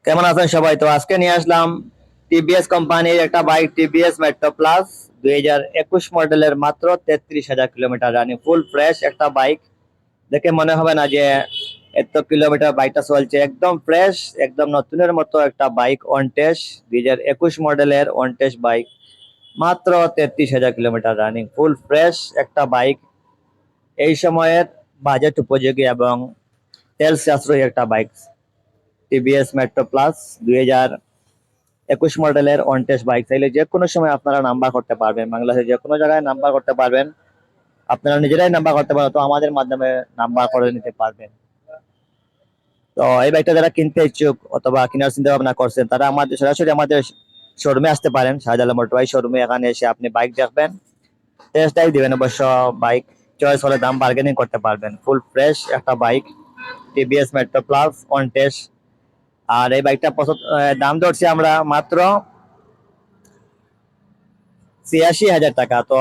কেমন আছেন সবাই? তো আজকে নিয়ে আসলাম টিভিএস কোম্পানির একটা বাইক, টিভিএস মেট্রো প্লাস 2021 মডেলের, মাত্র 33,000 কিলোমিটার রানিং, ফুল ফ্রেশ একটা বাইক। দেখে মনে হবে না যে এত কিলোমিটার বাইকটা চলছে। একদম ফ্রেশ, একদম নতুনের মতো একটা বাইক। অন টেস্ট 2021 মডেলের অন টেস্ট বাইক, মাত্র 33,000 কিলোমিটার রানিং, ফুল ফ্রেশ একটা বাইক। এই সময়ের বাজেট উপযোগী এবং তেল সাশ্রয়ী একটা বাইক, টিভিএস মেট্রো প্লাস 2021 মডেলের অন টেস্ট বাইক। চাইলে যে কোনো সময় আপনারা নাম্বার করতে পারবেন, বাংলাদেশের যে কোনো জায়গায় নাম্বার করতে পারবেন। আপনারা নিজেরাই নাম্বার করতে পারবেন, তো আমাদের মাধ্যমে নাম্বার করে নিতে পারবেন। তো এই বাইকটা যারা কিনতে ইচ্ছুক অথবা কেনার চিন্তা ভাবনা করছেন, তারা আমাদের সরাসরি আমাদের শোরুমে আসতে পারেন, শাহজালাল মোটরবাইক শোরুমে। এখানে এসে আপনি বাইক দেখবেন, টেস্ট ড্রাইভ দিবেন। অবশ্য বাইক চয়েস হলে দাম বার্গেনিং করতে পারবেন। ফুল ফ্রেশ একটা bike, TVS Metro Plus on test. আর এই বাইকটা দাম ধরছি আমরা মাত্র 86,000 টাকা। তো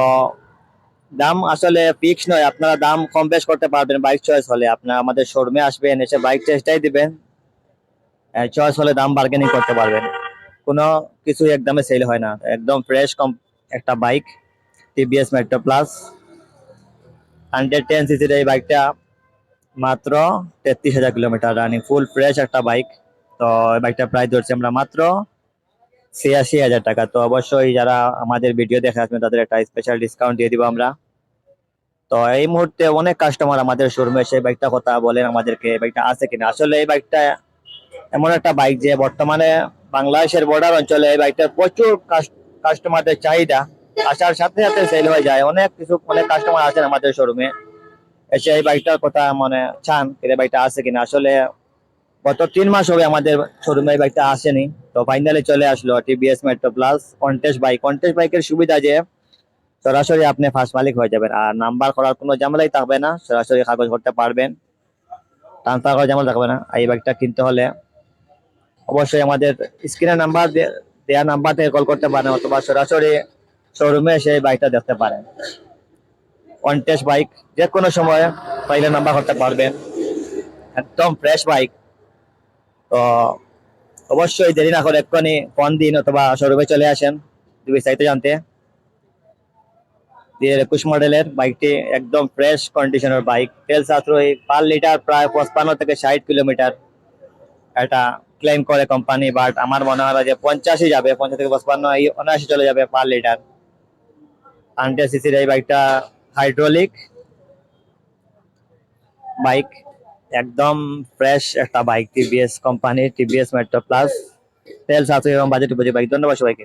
দাম আসলে ফিক্স নয়, আপনারা দাম কম বেশ করতে পারবেন বাইক চয়েস হলে। আপনারা আমাদের শোরুমে আসবেন, এসে বাইক টেস্টটাই দিবেন, চয়েস হলে দাম বার্গেনিং করতে পারবেন। কোনো কিছু একদমে সেল হয় না। একদম ফ্রেশ কম একটা বাইক, টিভিএস মেট্রো প্লাস 110 সিসির এই বাইকটা, মাত্র 33,000 কিলোমিটার রানিং, ফুল ফ্রেশ একটা বাইক। তো এই বাইকটা প্রাইস ধরছি আমরা মাত্র 86,000 টাকা। তো অবশ্যই যারা আমাদের ভিডিও দেখে আসবেন তাদের একটা স্পেশাল ডিসকাউন্ট দিয়ে দিব আমরা। তো এই মুহূর্তে অনেক কাস্টমার আমাদের শোরুমে সেই বাইকটা কথা বলেন আমাদেরকে, এই বাইকটা আছে কিনা। আসলে এই বাইকটা এমন একটা বাইক যে বর্তমানে বাংলাদেশের বর্ডার অঞ্চলে এই বাইকটার প্রচুর কাস্টমারদের চাহিদা, আসার সাথে সাথে সেল হয়ে যায়। অনেক কাস্টমার আছেন আমাদের শোরুমে, এসে এই বাইকটার কথা মানে চান, এই বাইকটা আছে কিনা। আসলে গত 3 মাস হবে আমাদের শোরুমে এই বাইকটা আসেনি, তো ফাইনালি চলে আসলো TVS Metro plus contest bike. Contest বাইকের সুবিধা যে সরাসরি আপনি ফার্স্ট মালিক হয়ে যাবেন, আর নাম্বার করার কোনো ঝামেলাই থাকবে না। সরাসরি কাগজ করতে পারবেন, ট্রান্সফার করার ঝামেলা থাকবে না। এই বাইকটা কিনতে হলে অবশ্যই আমাদের স্ক্রিনে নাম্বার দেওয়া নাম্বার থেকে কল করতে পারেন, অথবা সরাসরি শোরুমে এসে এই বাইকটা দেখতে পারেন। অন টেস্ট বাইক, যে কোনো সময় পাইলে নাম্বার করতে পারবেন, একদম ফ্রেশ বাইক। তো অবশ্যই দেরি না করে এক্ষুনি ফোন দিন অথবা শোরুমে চলে আসেন বিস্তারিত জানতে। 2021 মডেলের বাইকটি একদম ফ্রেশ কন্ডিশনের বাইক, তেল সাশ্রয়ী, পার লিটার প্রায় 55 থেকে 60 কিলোমিটার এটা ক্লেম করে কোম্পানি। বাট আমার মনে হয় যে 50-ই যাবে, 50 থেকে 55, এই 79 চলে যাবে পার লিটার। 100 সিসির এই বাইকটা হাইড্রোলিক বাইক, একদম ফ্রেশ একটা বাইক, টিভিএস কোম্পানির টিভিএস মেট্রো প্লাস, তেল সাশ্রয়ী এবং বাজেট উপযোগী বাইক। ধন্যবাদ সবাইকে।